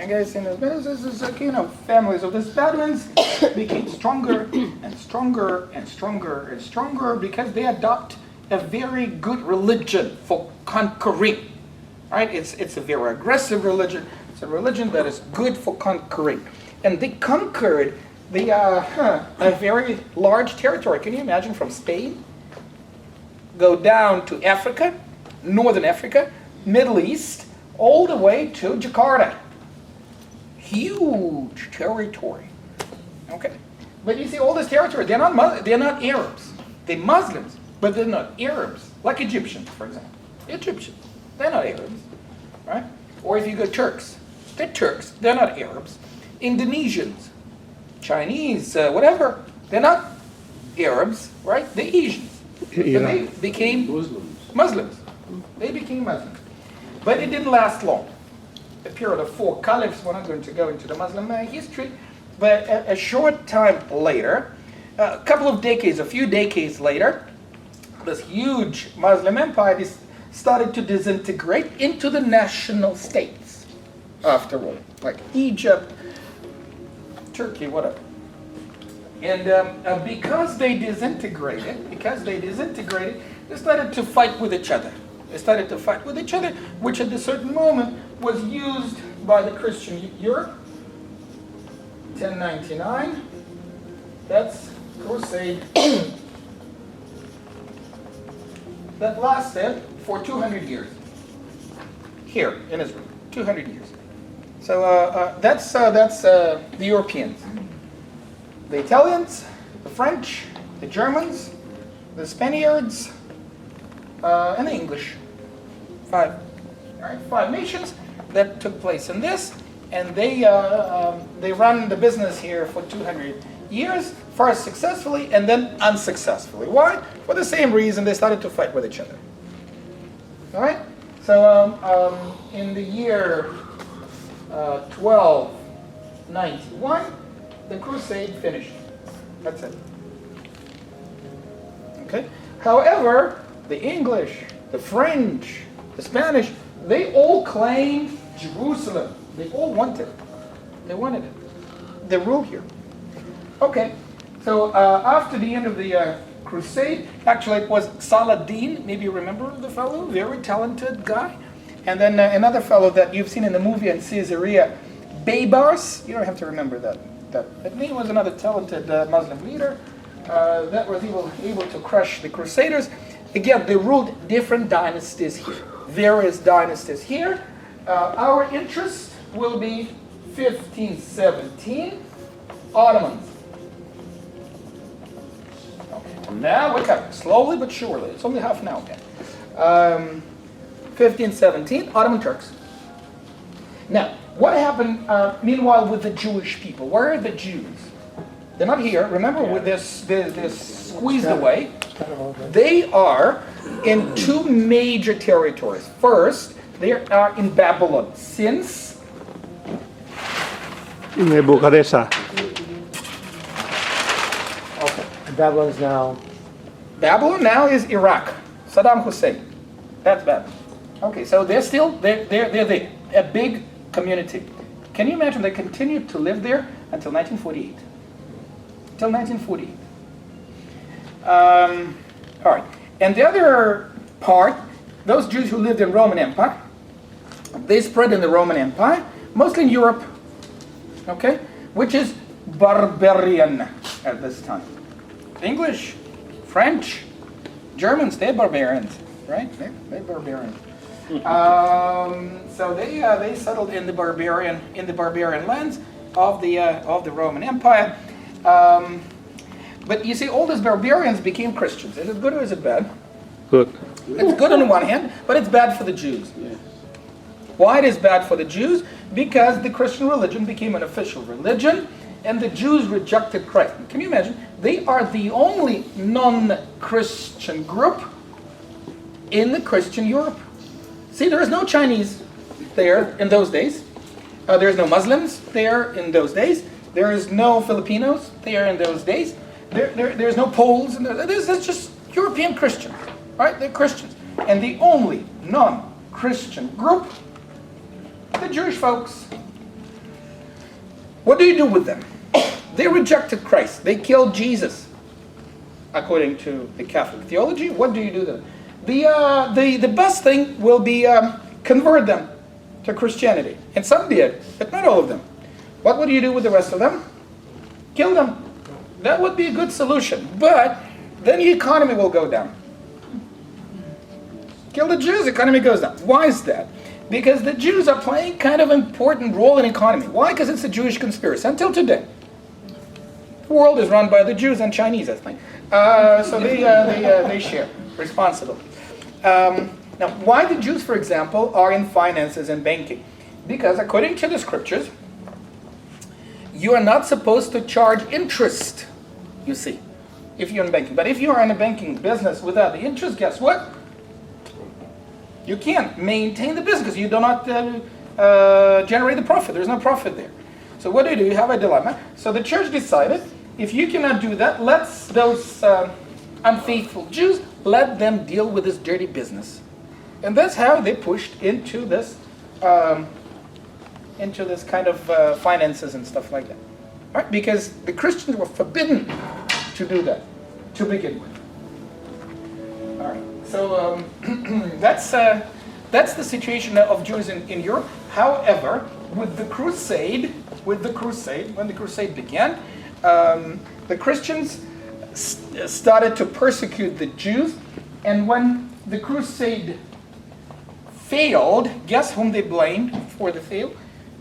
You guys seen this? This is like, families of these Bedouins became stronger and stronger and stronger and stronger because they adopt a very good religion for conquering. Right? It's a very aggressive religion. It's a religion that is good for conquering. And they conquered a very large territory. Can you imagine, from Spain, go down to Africa, Northern Africa, Middle East, all the way to Jakarta. Huge territory. Okay, but you see, all this territory, they're not Arabs. They're Muslims, but they're not Arabs. Like Egyptians, for example. Egyptians, they're not Arabs, right? Or if you go Turks, they're Turks. They're not Arabs. Indonesians, Chinese, whatever, they're not Arabs, right? They're Asians. Yeah. But they became Muslims. They became Muslims. But it didn't last long. A period of 4 caliphs. We're not going to go into the Muslim history. But a short time later, a few decades later, this huge Muslim empire started to disintegrate into the national states after all, like Egypt, Turkey, whatever. And because they disintegrated, they started to fight with each other. Which at a certain moment was used by the Christian Europe. 1099, that's crusade that lasted for 200 years here in Israel. 200 years. So that's the Europeans. The Italians, the French, the Germans, the Spaniards, and the English. 5. All right, 5 nations that took place in this, and they run the business here for 200 years, first successfully and then unsuccessfully. Why? For the same reason, they started to fight with each other. All right. So in the year 1291, the crusade finished. That's it. Okay. However, the English, the French, the Spanish, they all claimed Jerusalem. They all wanted it. They wanted it. They ruled here. Okay. So after the end of the crusade, actually it was Saladin. Maybe you remember the fellow, very talented guy. And then another fellow that you've seen in the movie in Caesarea, Baybars. You don't have to remember that. He was another talented Muslim leader that was able to crush the Crusaders. Again, they ruled different dynasties here, various dynasties here. Our interest will be 1517, Ottomans. Okay. Now we're coming, slowly but surely. It's only half an hour. 1517, Ottoman Turks. Now, what happened, meanwhile, with the Jewish people? Where are the Jews? They're not here. Remember, with this squeezed away. They are in 2 major territories. First, they are in Babylon since Nebuchadnezzar. okay. Babylon now is Iraq. Saddam Hussein. That's Babylon. Okay, so they're there. A big community. Can you imagine they continued to live there until 1948? Until 1948. All right. And the other part, those Jews who lived in Roman Empire, they spread in the Roman Empire, mostly in Europe, okay, which is barbarian at this time. English, French, Germans, they're barbarians, right? They're barbarians. So they settled in the barbarian lands of the Roman Empire. But you see, all these barbarians became Christians. Is it good or is it bad? Good. It's good on the one hand, but it's bad for the Jews. Yes. Why it is bad for the Jews? Because the Christian religion became an official religion, and the Jews rejected Christ. Can you imagine? They are the only non-Christian group in the Christian Europe. See, there is no Chinese there in those days. There is no Muslims there in those days. There is no Filipinos there in those days. There's no Poles. There's just European Christians, right? They're Christians. And the only non-Christian group, the Jewish folks. What do you do with them? They rejected Christ. They killed Jesus, according to the Catholic theology. What do you do to them? The best thing will be convert them to Christianity. And some did, but not all of them. What would you do with the rest of them? Kill them. That would be a good solution. But then the economy will go down. Kill the Jews, the economy goes down. Why is that? Because the Jews are playing kind of an important role in economy. Why? Because it's a Jewish conspiracy. Until today. The world is run by the Jews and Chinese, I think. So they share responsibility. Now, why the Jews, for example, are in finances and banking? Because according to the scriptures, you are not supposed to charge interest, you see, if you're in banking. But if you are in a banking business without the interest, guess what? You can't maintain the business. You do not generate the profit. There's no profit there. So what do? You have a dilemma. So the church decided, if you cannot do that, let those unfaithful Jews, let them deal with this dirty business. And that's how they pushed into this kind of finances and stuff like that. Right? Because the Christians were forbidden to do that to begin with. All right. So that's the situation of Jews in Europe. However, when the crusade began, the Christians started to persecute the Jews, and when the crusade failed, guess whom they blamed for the fail?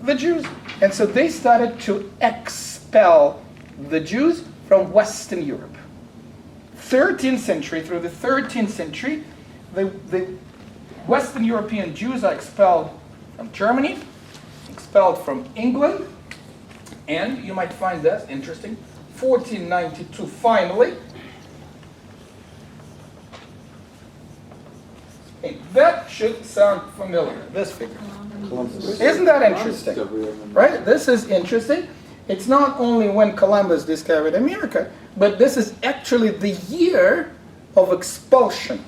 The Jews. And so they started to expel the Jews from Western Europe. 13th century, through the 13th century, the Western European Jews are expelled from Germany, expelled from England, and you might find that interesting, 1492 finally. Hey, that should sound familiar, this figure. Isn't that interesting? Right? This is interesting. It's not only when Columbus discovered America, but this is actually the year of expulsion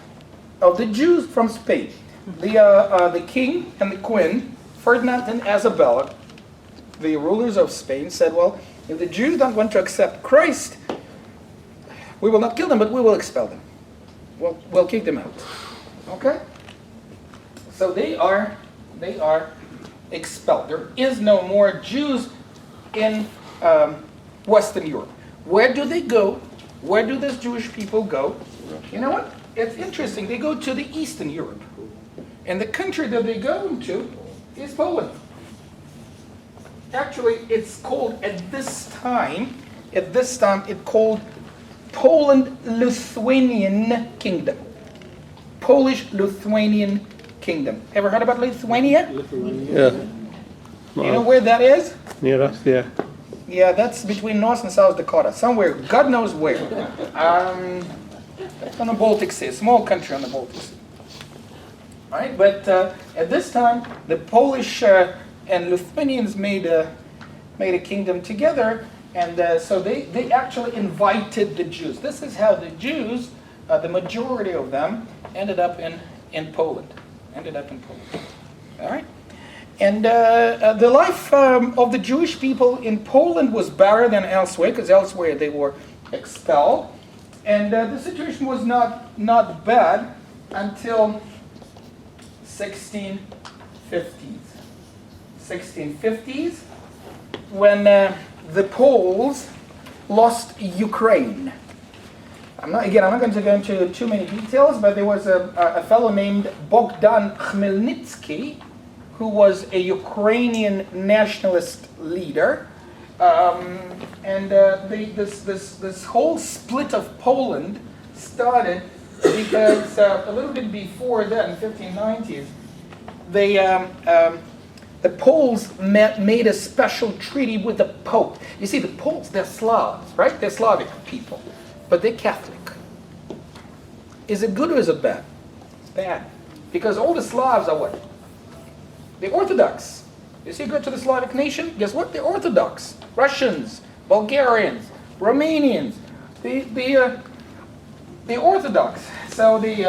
of the Jews from Spain. The king and the queen, Ferdinand and Isabella, the rulers of Spain, said, well, if the Jews don't want to accept Christ, we will not kill them, but we will expel them. We'll kick them out. Okay? So they are expelled. There is no more Jews in Western Europe. Where do they go? Where do these Jewish people go? You know what? It's interesting. They go to the Eastern Europe. And the country that they go into is Poland. Actually, it's called at this time, it's called Poland-Lithuanian Kingdom. Polish-Lithuanian Kingdom. Ever heard about Lithuania? Yeah. You know where that is? Near us, yeah. Yeah, that's between North and South Dakota. Somewhere, God knows where. On the Baltic Sea, a small country on the Baltic Sea. Right? But at this time, the Polish and Lithuanians made a kingdom together, and so they actually invited the Jews. This is how the Jews, the majority of them, ended up in Poland. All right? And the life of the Jewish people in Poland was better than elsewhere, because elsewhere they were expelled. And the situation was not bad until 1650s, when the Poles lost Ukraine. I'm not going to go into too many details, but there was a fellow named Bogdan Khmelnytsky, who was a Ukrainian nationalist leader. This whole split of Poland started because a little bit before that, in 1590s, the Poles made a special treaty with the Pope. You see, the Poles, they're Slavs, right? They're Slavic people, but they're Catholic. Is it good or is it bad? It's bad. Because all the Slavs are what? They're Orthodox. You see, go to the Slavic nation, guess what? They're Orthodox. Russians, Bulgarians, Romanians, they're Orthodox. So they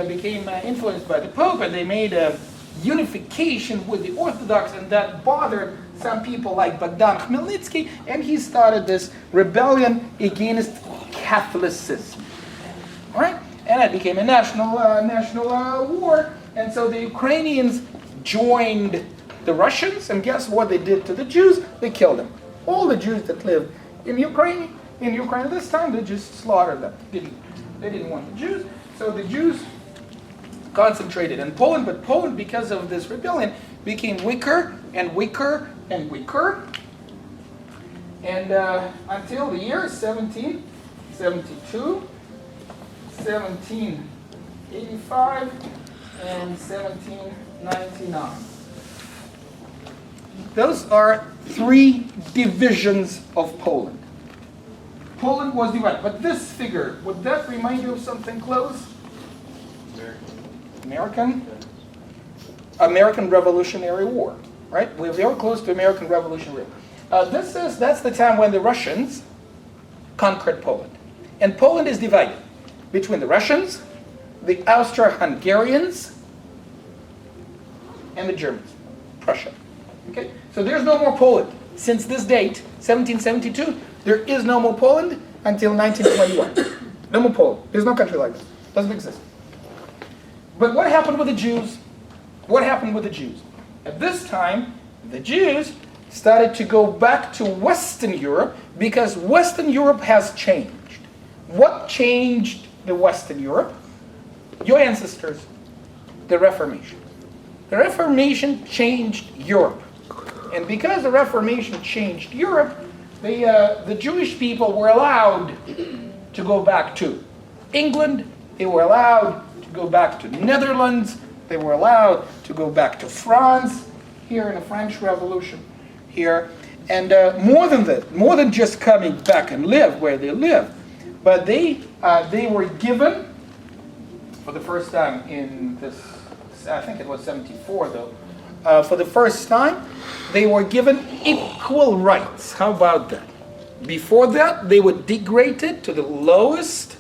became influenced by the Pope, and they made a unification with the Orthodox, and that bothered some people like Bogdan Khmelnytsky, and he started this rebellion against Catholicism. All right? And it became a national war. And so the Ukrainians joined the Russians, and guess what they did to the Jews? They killed them. All the Jews that lived in Ukraine at this time, they just slaughtered them. They didn't want the Jews. So the Jews concentrated in Poland, but Poland, because of this rebellion, became weaker and weaker and weaker. And until the year 1772, 1785, and 1799. Those are three divisions of Poland. Poland was divided. But this figure, would that remind you of something close? American Revolutionary War, right? We're very close to American Revolutionary War. That's the time when the Russians conquered Poland. And Poland is divided between the Russians, the Austro-Hungarians, and the Germans, Prussia. Okay? So there's no more Poland. Since this date, 1772, there is no more Poland until 1921. No more Poland. There's no country like this. Doesn't exist. But what happened with the Jews? What happened with the Jews? At this time, the Jews started to go back to Western Europe because Western Europe has changed. What changed the Western Europe? Your ancestors, the Reformation. The Reformation changed Europe. And because the Reformation changed Europe, the Jewish people were allowed to go back to England. They were allowed to go back to Netherlands. They were allowed to go back to France, here in the French Revolution, here. And more than that, more than just coming back and live where they live, but they were given, for the first time in this, I think it was 74 though, for the first time, they were given equal rights. How about that? Before that, they were degraded to the lowest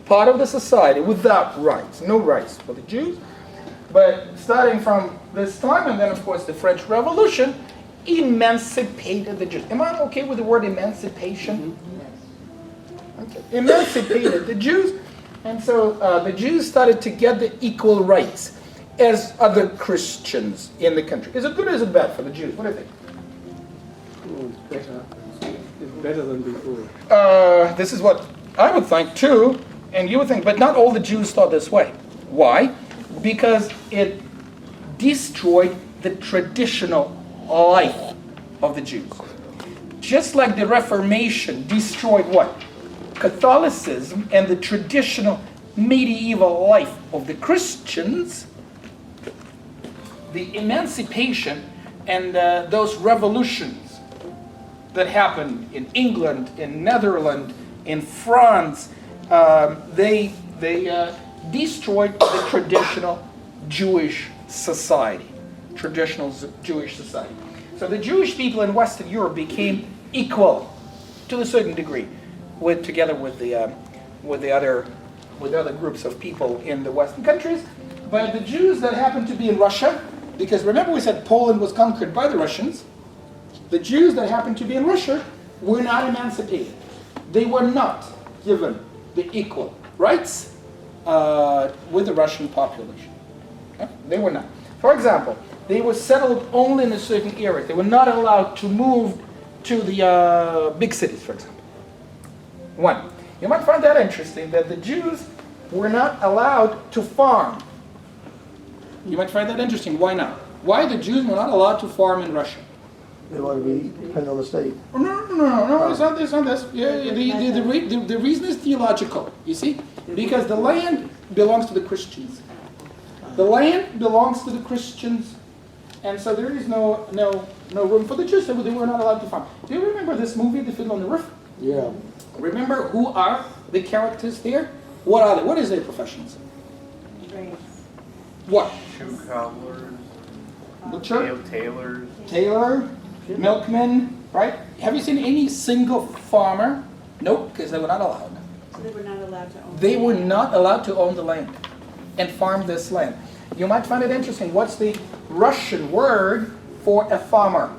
part of the society without rights. No rights for the Jews. But starting from this time, and then of course the French Revolution, emancipated the Jews. Am I okay with the word emancipation? Okay. Emancipated the Jews. And so the Jews started to get the equal rights as other Christians in the country. Is it good or is it bad for the Jews? What do you think? It's better. It's better than before. This is what I would think too, and you would think, but not all the Jews thought this way. Why? Because it destroyed the traditional life of the Jews. Just like the Reformation destroyed what? Catholicism and the traditional medieval life of the Christians, the emancipation and those revolutions that happened in England, in Netherlands, in France, they destroyed the traditional Jewish society. Traditional Jewish society. So the Jewish people in Western Europe became equal to a certain degree, together with the other groups of people in the Western countries. But the Jews that happened to be in Russia, because remember we said Poland was conquered by the Russians, the Jews that happened to be in Russia were not emancipated. They were not given the equal rights with the Russian population. Okay? They were not. For example, they were settled only in a certain area. They were not allowed to move to the big cities, for example. One, you might find that interesting, that the Jews were not allowed to farm. You might find that interesting. Why not? Why the Jews were not allowed to farm in Russia? They want to be dependent on the state. No, it's not this. Yeah, the reason is theological, you see? Because the land belongs to the Christians. The land belongs to the Christians, and so there is no room for the Jews, so they were not allowed to farm. Do you remember this movie, The Fiddler on the Roof? Yeah. Remember who are the characters there? What are they? What is their professions? What? Shoe cobblers, Butcher? tailors. Tailor, milkman, right? Have you seen any single farmer? Nope, because they were not allowed. So they were not allowed to own. They were not allowed to own the land and farm this land. You might find it interesting. What's the Russian word for a farmer?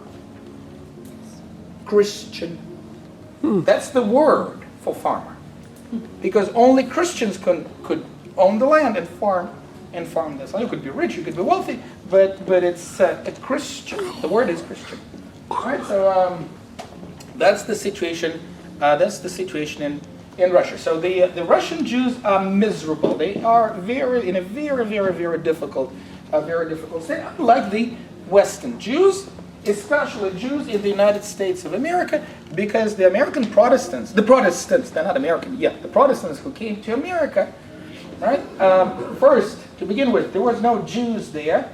Christian. That's the word for farmer. Because only Christians could own the land and farm this land. You could be rich, you could be wealthy, but it's a Christian. The word is Christian. All right, so that's the situation. That's the situation in Russia. So the Russian Jews are miserable. They are in a very difficult state. Unlike the Western Jews, especially Jews in the United States of America, because the American Protestants, they're not American yet, the Protestants who came to America, right? First, to begin with, there was no Jews there,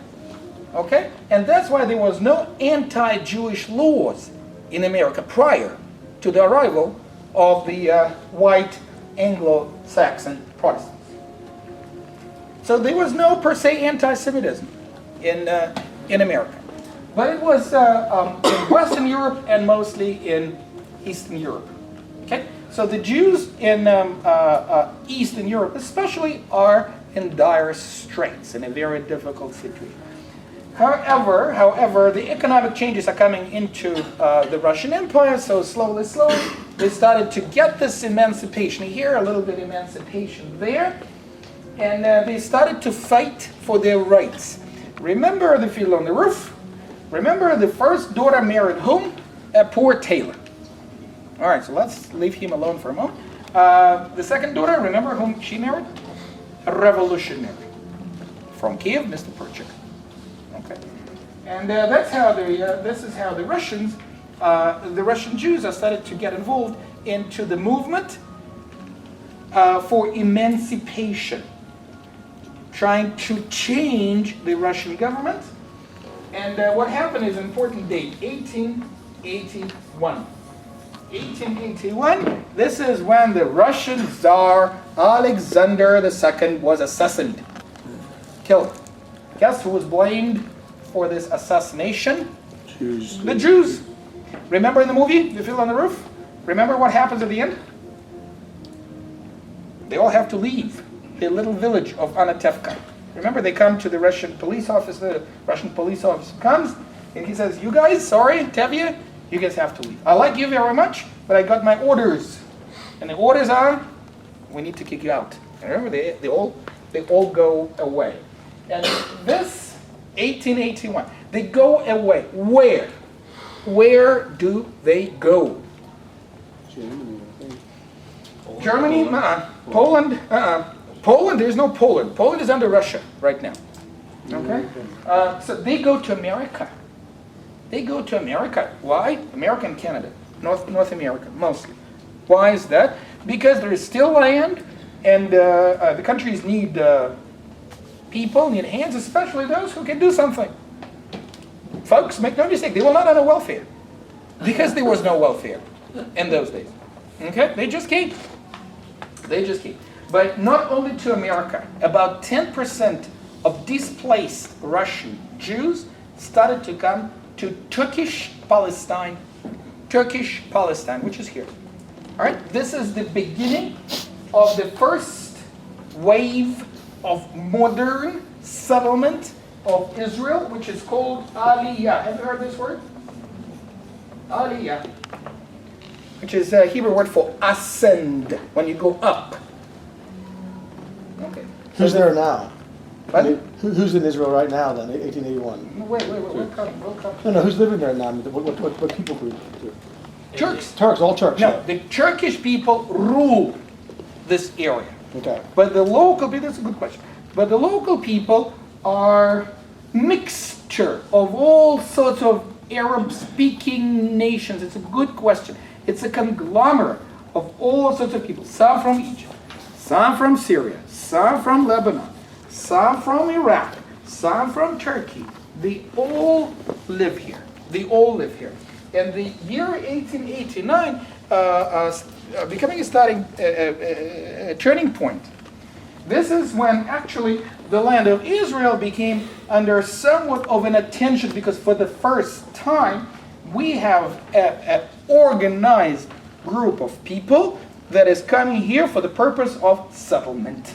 okay? And that's why there was no anti-Jewish laws in America prior to the arrival of the white Anglo-Saxon Protestants. So there was no per se anti-Semitism in America. But it was in Western Europe and mostly in Eastern Europe. Okay, so the Jews in Eastern Europe, especially, are in dire straits, in a very difficult situation. However, the economic changes are coming into the Russian Empire. So slowly, they started to get this emancipation here, a little bit emancipation there, and they started to fight for their rights. Remember the Fiddler on the Roof? Remember, the first daughter married whom? A poor tailor. All right, so let's leave him alone for a moment. The second daughter, remember whom she married? A revolutionary. From Kiev, Mr. Perchik. Okay. And this is how the Russian Jews are started to get involved into the movement for emancipation, trying to change the Russian government. And what happened is an important date, 1881. 1881, this is when the Russian Tsar Alexander II was assassinated, killed. Guess who was blamed for this assassination? Jews. The Jews. Remember in the movie, The Fiddler on the Roof? Remember what happens at the end? They all have to leave the little village of Anatevka. Remember, they come to the Russian police officer. The Russian police officer comes, and he says, "You guys, sorry, Tevye, you guys have to leave. I like you very much, but I got my orders. And the orders are, we need to kick you out." And remember, they all go away. And this, 1881, they go away. Where? Where do they go? Germany, I think. Germany? Poland? Poland, there's no Poland. Poland is under Russia right now. Okay? So they go to America. They go to America. Why? America and Canada. North America, mostly. Why is that? Because there is still land, and the countries need people, need hands, especially those who can do something. Folks, make no mistake, they were not on a welfare. Because there was no welfare in those days. Okay? They just came. They just came. But not only to America, about 10% of displaced Russian Jews started to come to Turkish Palestine, which is here. All right, this is the beginning of the first wave of modern settlement of Israel, which is called Aliyah. Have you heard this word? Aliyah, which is a Hebrew word for ascend, when you go up. Okay. Who's there now? What? Who's in Israel right now then, 1881? Wait, we'll come. No, who's living there now? What people group? Turks. Turks, all Turks. No, yeah. the Turkish people rule this area. Okay. But the local people, that's a good question. But the local people are mixture of all sorts of Arab-speaking nations. It's a good question. It's a conglomerate of all sorts of people. Some from Egypt, some from Syria, some from Lebanon, some from Iraq, some from Turkey. They all live here. They all live here. And the year 1889 becoming a turning point. This is when actually the land of Israel became under somewhat of an attention, because for the first time we have an organized group of people that is coming here for the purpose of settlement,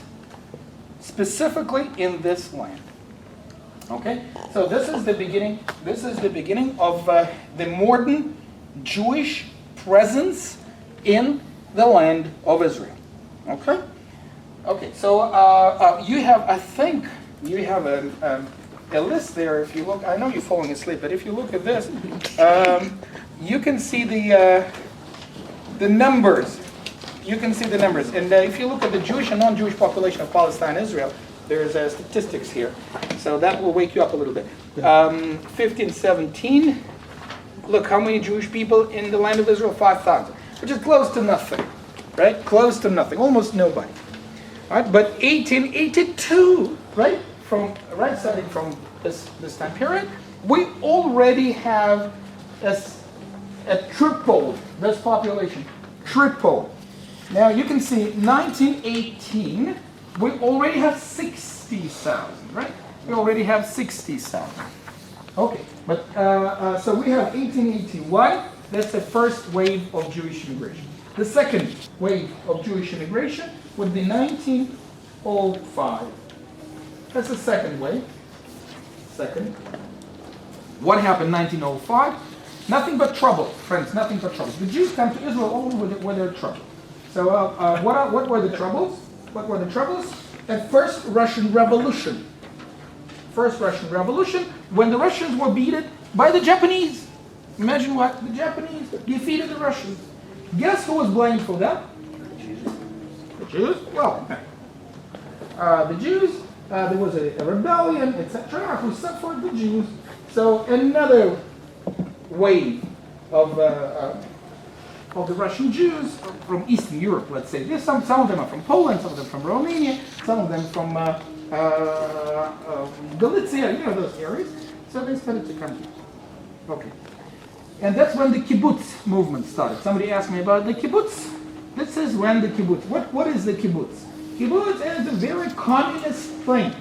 specifically in this land. Okay, so this is the beginning. This is the beginning of the Jewish presence in the land of Israel. Okay? Okay, so you have, I think, you have a list there. If you look, I know you're falling asleep, but if you look at this, you can see the numbers. You can see the numbers. And if you look at the Jewish and non-Jewish population of Palestine, Israel, there's statistics here. So that will wake you up a little bit. 1517, look how many Jewish people in the land of Israel? 5,000, which is close to nothing, right? Close to nothing, almost nobody. All right, but 1882, right? Starting from this time period, we already have a tripled this population, tripled. Now you can see 1918, we already have 60,000, right? We already have 60,000. Okay, but so we have 1881. That's the first wave of Jewish immigration. The second wave of Jewish immigration would be 1905. That's the second wave. Second. What happened in 1905? Nothing but trouble, friends, nothing but trouble. The Jews come to Israel only with their trouble. So what were the troubles? What were the troubles? The First Russian Revolution. First Russian Revolution, when the Russians were beaten by the Japanese. Imagine what? The Japanese defeated the Russians. Guess who was blamed for that? The Jews? Well, the Jews, there was a rebellion, etc., who suffered the Jews. So another wave of the Russian Jews from Eastern Europe, let's say. There's some of them are from Poland, some of them from Romania, some of them from Galicia, you know those areas. So they started to come here. Okay. And that's when the kibbutz movement started. Somebody asked me about the kibbutz. This is when the kibbutz. What is the kibbutz? Kibbutz is a very communist thing.